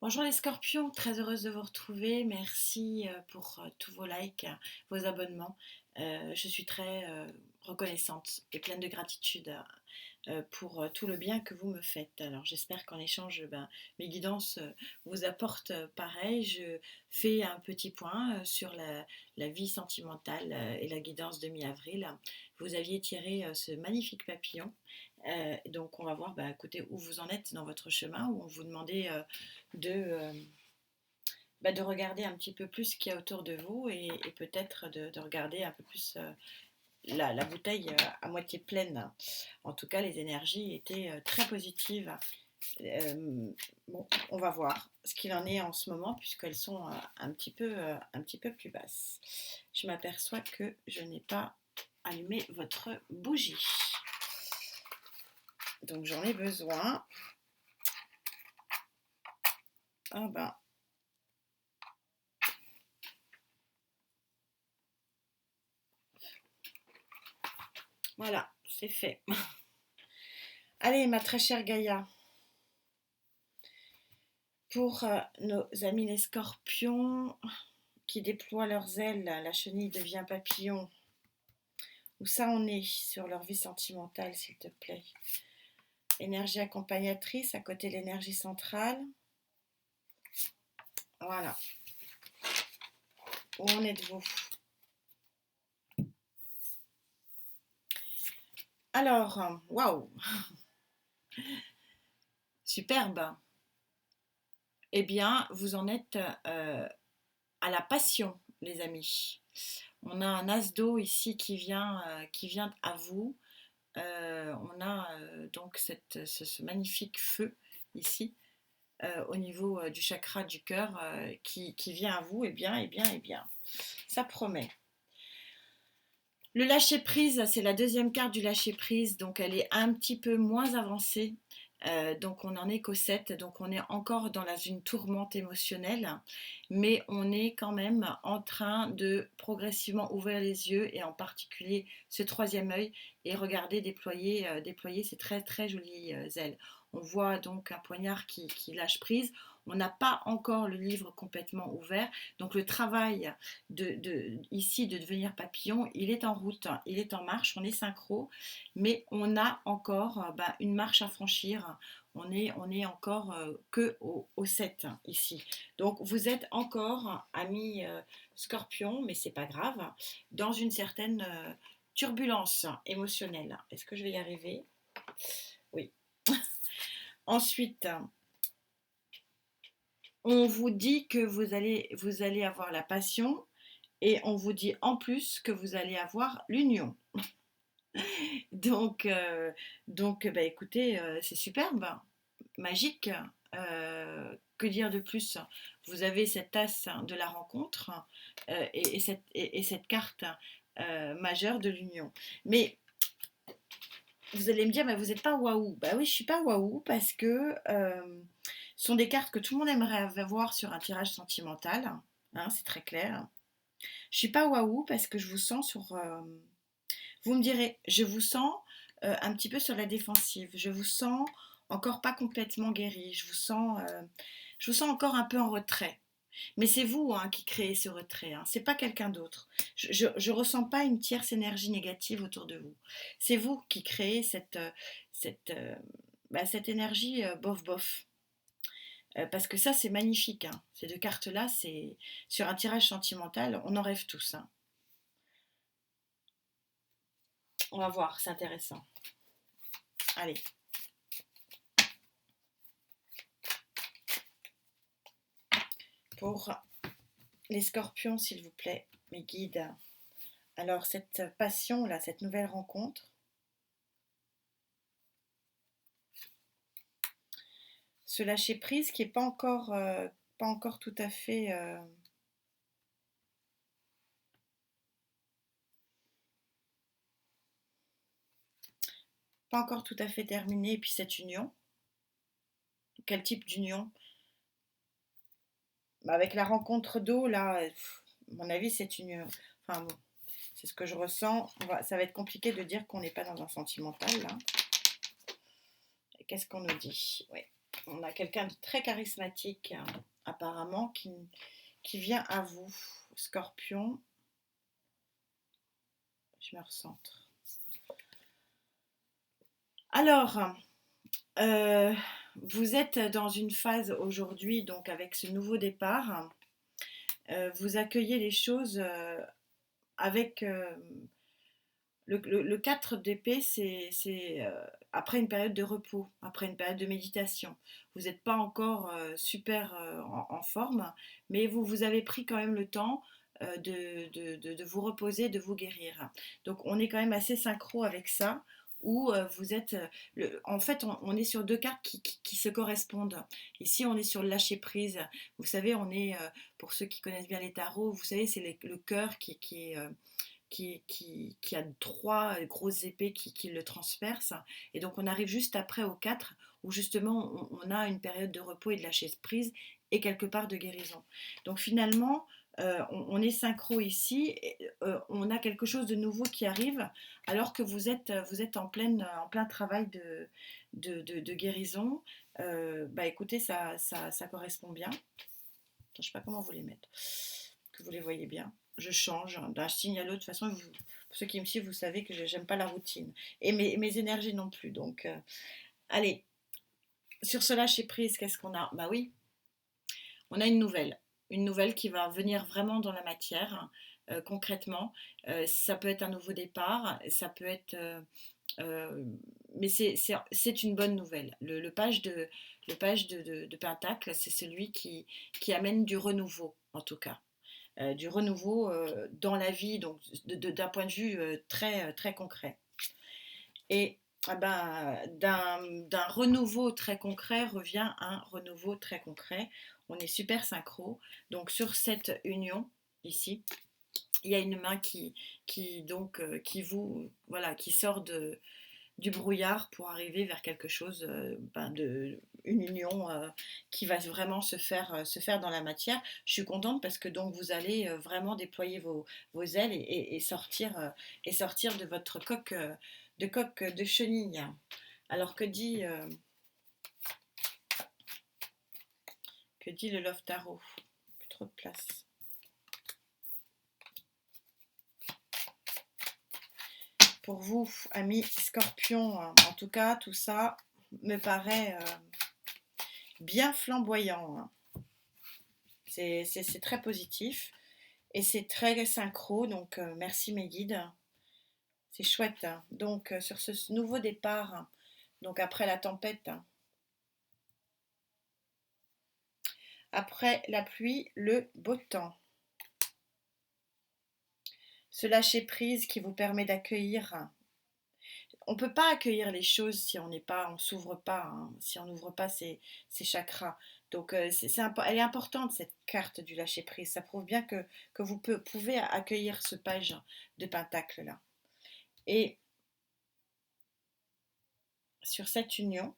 Bonjour les scorpions, très heureuse de vous retrouver. Merci pour tous vos likes, vos abonnements. Je suis très reconnaissante et pleine de gratitude pour tout le bien que vous me faites. Alors j'espère qu'en échange, mes guidances vous apportent pareil. Je fais un petit point sur la vie sentimentale et la guidance de mi-avril. Vous aviez tiré ce magnifique papillon. Donc on va voir écoutez, où vous en êtes dans votre chemin, où on vous demandait de, de regarder un petit peu plus ce qu'il y a autour de vous et peut-être de regarder un peu plus la bouteille à moitié pleine. En tout cas, les énergies étaient très positives. Bon, on va voir ce qu'il en est en ce moment puisqu'elles sont un petit peu plus basses. Je m'aperçois que je n'ai pas allumé votre bougie. Donc j'en ai besoin. Ah ben, voilà, c'est fait. Allez, ma très chère Gaïa, pour nos amis les scorpions qui déploient leurs ailes, la chenille devient papillon. Où ça en est sur leur vie sentimentale, s'il te plaît? Énergie accompagnatrice à côté de l'énergie centrale. Voilà. Où en êtes-vous? Alors, waouh, superbe. Eh bien, vous en êtes à la passion, les amis. On a un as d'eau ici qui vient à vous. On a donc ce magnifique feu ici au niveau du chakra du cœur qui vient à vous. Et bien, ça promet. Le lâcher prise, c'est la deuxième carte du lâcher prise, donc elle est un petit peu moins avancée. Donc on n'en est qu'au 7, donc on est encore dans une tourmente émotionnelle, mais on est quand même en train de progressivement ouvrir les yeux et en particulier ce troisième œil et regarder déployer ces très très jolies ailes. On voit donc un poignard qui lâche prise. On n'a pas encore le livre complètement ouvert, donc le travail ici de devenir papillon, il est en route, il est en marche, on est synchro, mais on a encore une marche à franchir. On est encore que au 7 ici. Donc vous êtes encore, amis scorpion, mais c'est pas grave, dans une certaine turbulence émotionnelle. Est-ce que je vais y arriver? Oui. Ensuite, on vous dit que vous allez avoir la passion et on vous dit en plus que vous allez avoir l'union. Donc, écoutez, c'est superbe, magique. Que dire de plus? Vous avez cette as de la rencontre et cette carte majeure de l'union. Mais vous allez me dire, mais vous n'êtes pas waouh. Bah oui, je suis pas waouh parce que ce sont des cartes que tout le monde aimerait avoir sur un tirage sentimental. Hein, c'est très clair. Je suis pas waouh parce que je vous sens sur. Vous me direz, je vous sens un petit peu sur la défensive. Je vous sens encore pas complètement guéri. Je vous sens encore un peu en retrait. Mais c'est vous hein, qui créez ce retrait. Hein. C'est pas quelqu'un d'autre. Je ressens pas une tierce énergie négative autour de vous. C'est vous qui créez cette, euh, cette énergie bof bof. Parce que ça, c'est magnifique. Hein. Ces deux cartes-là, c'est sur un tirage sentimental, on en rêve tous. Hein. On va voir, c'est intéressant. Allez. Pour les scorpions, s'il vous plaît, mes guides. Alors, cette passion-là, cette nouvelle rencontre, ce lâcher prise qui n'est pas encore tout à fait pas encore tout à fait terminé. Et puis cette union, quel type d'union? Avec la rencontre d'eau, là, à mon avis, c'est une. Enfin bon, c'est ce que je ressens. Ça va être compliqué de dire qu'on n'est pas dans un sentimental, là. Qu'est-ce qu'on nous dit? Oui. On a quelqu'un de très charismatique, apparemment, qui vient à vous. Scorpion, je me recentre. Alors, vous êtes dans une phase aujourd'hui, donc avec ce nouveau départ, vous accueillez les choses avec le 4 d'épée, c'est après une période de repos, après une période de méditation. Vous n'êtes pas encore super en forme, mais vous avez pris quand même le temps de vous reposer, de vous guérir. Donc on est quand même assez synchro avec ça, où vous êtes... en fait, on est sur deux cartes qui se correspondent. Ici, on est sur le lâcher-prise. Vous savez, on est, pour ceux qui connaissent bien les tarots, vous savez, c'est le cœur qui est qui a trois grosses épées qui le transpercent. Et donc on arrive juste après au 4 où justement on a une période de repos et de lâcher prise et quelque part de guérison. Donc finalement, on est synchro ici, et, on a quelque chose de nouveau qui arrive alors que vous êtes en plein travail de guérison. Bah écoutez, ça correspond bien. Je ne sais pas comment vous les mettre, que vous les voyez bien. Je change d'un signe à l'autre. De toute façon, pour ceux qui me suivent, vous savez que j'aime pas la routine. Et mes énergies non plus. Donc, allez, sur ce lâcher prise, qu'est-ce qu'on a? Bah oui, on a une nouvelle. Une nouvelle qui va venir vraiment dans la matière, concrètement. Ça peut être un nouveau départ, ça peut être... mais c'est une bonne nouvelle. Le page de Pentacle, c'est celui qui amène du renouveau, en tout cas. Du renouveau dans la vie, donc d'un point de vue très concret. Et ah ben, d'un renouveau très concret revient un renouveau très concret. On est super synchro. Donc sur cette union, ici, il y a une main donc, voilà, qui sort du brouillard pour arriver vers quelque chose, une union qui va vraiment se faire dans la matière. Je suis contente parce que donc vous allez vraiment déployer vos ailes et sortir de votre coque de chenille. Alors que dit le Love Tarot? Plus trop de place. Pour vous, amis scorpions, en tout cas, tout ça me paraît bien flamboyant. C'est très positif et c'est très synchro, donc merci mes guides. C'est chouette. Donc sur ce nouveau départ, donc après la tempête, après la pluie, le beau temps. Ce lâcher prise qui vous permet d'accueillir. On ne peut pas accueillir les choses si on s'ouvre pas, hein, si on n'ouvre pas ses chakras. Donc elle est importante cette carte du lâcher prise. Ça prouve bien que vous pouvez accueillir ce page de pentacle là. Et sur cette union,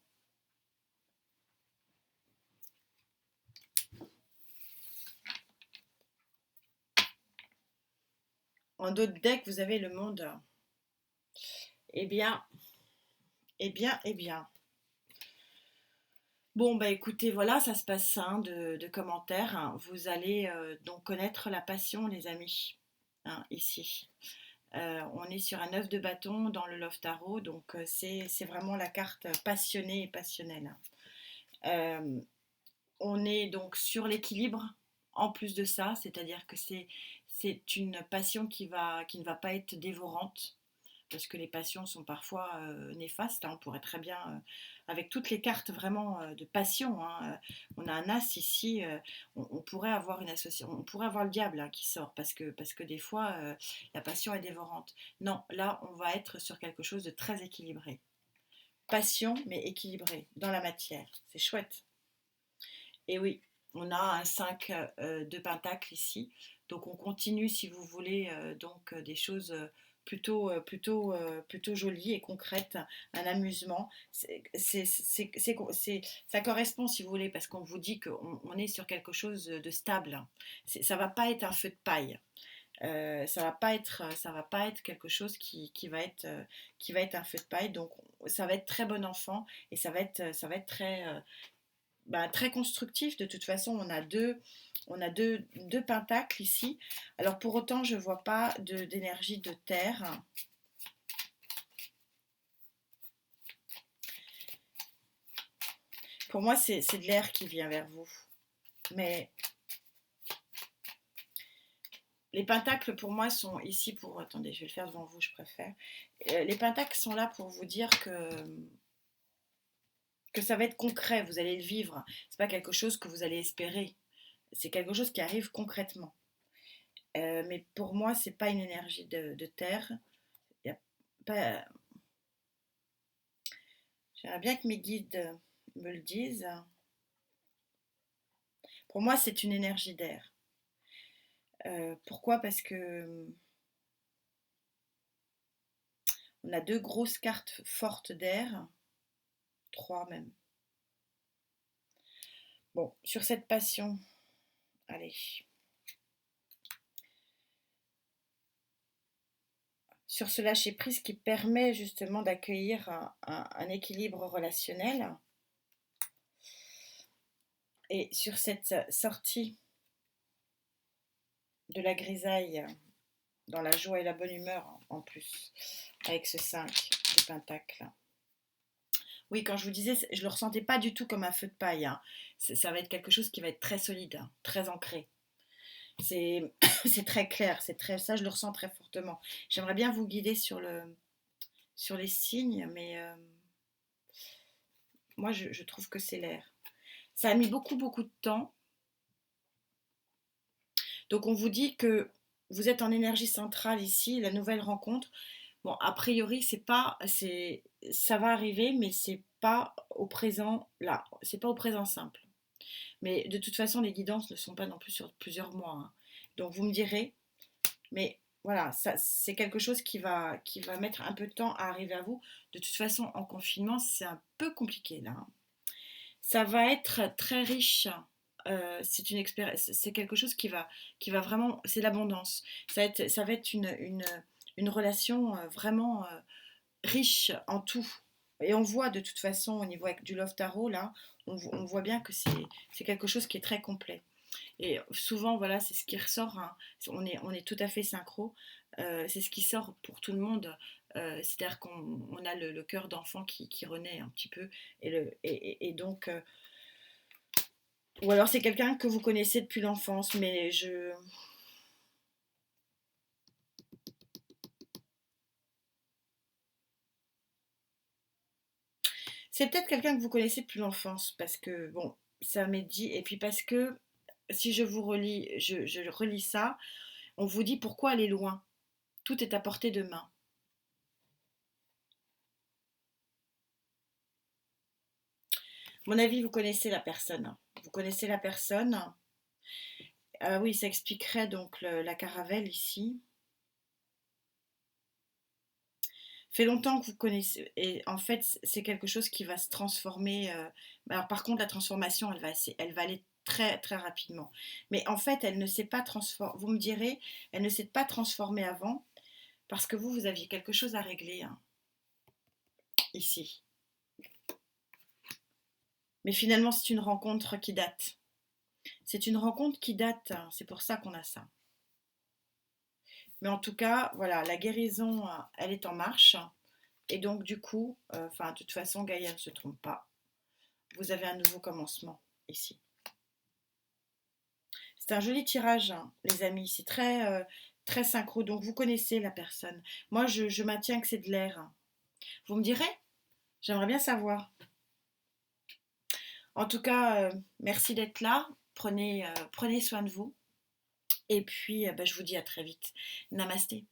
en d'autres decks, vous avez le monde. Eh bien, eh bien, eh bien. Bon, bah écoutez, voilà, ça se passe hein, de commentaires. Hein. Vous allez donc connaître la passion, les amis, hein, ici. On est sur un 9 de bâton dans le Love Tarot, donc c'est vraiment la carte passionnée et passionnelle. Euh, on est donc sur l'équilibre en plus de ça, c'est-à-dire que c'est une passion qui ne va pas être dévorante, parce que les passions sont parfois néfastes. Hein. On pourrait très bien, avec toutes les cartes vraiment de passion, hein, on a un as ici, on pourrait avoir une association, on pourrait avoir le diable hein, qui sort, parce que des fois, la passion est dévorante. Non, là, on va être sur quelque chose de très équilibré. Passion, mais équilibré, dans la matière. C'est chouette. Et oui, on a un 5 de pentacle ici. Donc on continue si vous voulez des choses plutôt jolies et concrètes, un amusement. Ça correspond si vous voulez parce qu'on vous dit qu'on est sur quelque chose de stable. Ça va pas être un feu de paille. Ça va pas être quelque chose qui va être un feu de paille. Donc ça va être très bon enfant et ça va être très bah, très constructif. De toute façon, deux pentacles ici. Alors pour autant, je ne vois pas d'énergie de terre. Pour moi, c'est de l'air qui vient vers vous. Mais les pentacles, pour moi, sont ici pour... Attendez, je vais le faire devant vous, je préfère. Les pentacles sont là pour vous dire que ça va être concret, vous allez le vivre. C'est pas quelque chose que vous allez espérer. C'est quelque chose qui arrive concrètement. Mais pour moi, c'est pas une énergie de terre. Y a pas... J'aimerais bien que mes guides me le disent. Pour moi, c'est une énergie d'air. Pourquoi? Parce que on a deux grosses cartes fortes d'air, trois même. Bon, sur cette passion, allez. Sur ce lâcher-prise qui permet justement d'accueillir un équilibre relationnel. Et sur cette sortie de la grisaille dans la joie et la bonne humeur en plus, avec ce 5 de pentacle. Oui, quand je vous disais, je ne le ressentais pas du tout comme un feu de paille. Hein. Ça va être quelque chose qui va être très solide, hein, très ancré. C'est très clair, ça je le ressens très fortement. J'aimerais bien vous guider sur les signes, mais moi je trouve que c'est l'air. Ça a mis beaucoup de temps. Donc on vous dit que vous êtes en énergie centrale ici, la nouvelle rencontre. Bon, a priori, ça va arriver, mais c'est pas au présent là, c'est pas au présent simple. Mais de toute façon, les guidances ne sont pas non plus sur plusieurs mois. Hein. Donc vous me direz, mais voilà, c'est quelque chose qui va mettre un peu de temps à arriver à vous. De toute façon, en confinement, c'est un peu compliqué là. Hein. Ça va être très riche. C'est une expérience, c'est quelque chose qui va vraiment, c'est l'abondance. Ça va être une relation vraiment riche en tout. Et on voit de toute façon au niveau avec du Love Tarot là, on voit bien que c'est quelque chose qui est très complet. Et souvent voilà, c'est ce qui ressort. Hein. On est tout à fait synchro. C'est ce qui sort pour tout le monde. C'est-à-dire qu'on a le cœur d'enfant qui renaît un petit peu. Et donc, ou alors c'est quelqu'un que vous connaissez depuis l'enfance, mais c'est peut-être quelqu'un que vous connaissez depuis l'enfance, parce que, bon, ça m'est dit, et puis parce que, si je vous relis, je relis ça, on vous dit pourquoi aller loin. Tout est à portée de main. À mon avis, vous connaissez la personne. Vous connaissez la personne. Oui, ça expliquerait donc la caravelle ici. Fait longtemps que vous connaissez, et en fait, c'est quelque chose qui va se transformer. Alors, par contre, la transformation, elle va aller très, très rapidement. Mais en fait, elle ne s'est pas transformée. Vous me direz, elle ne s'est pas transformée avant parce que vous aviez quelque chose à régler hein, ici. Mais finalement, c'est une rencontre qui date. C'est une rencontre qui date. Hein, c'est pour ça qu'on a ça. Mais en tout cas, voilà, la guérison, elle est en marche. Et donc, du coup, de toute façon, Gaïa ne se trompe pas. Vous avez un nouveau commencement ici. C'est un joli tirage, hein, les amis. C'est très, très synchro. Donc, vous connaissez la personne. Moi, je maintiens que c'est de l'air. Hein. Vous me direz? J'aimerais bien savoir. En tout cas, merci d'être là. Prenez soin de vous. Et puis, je vous dis à très vite. Namasté.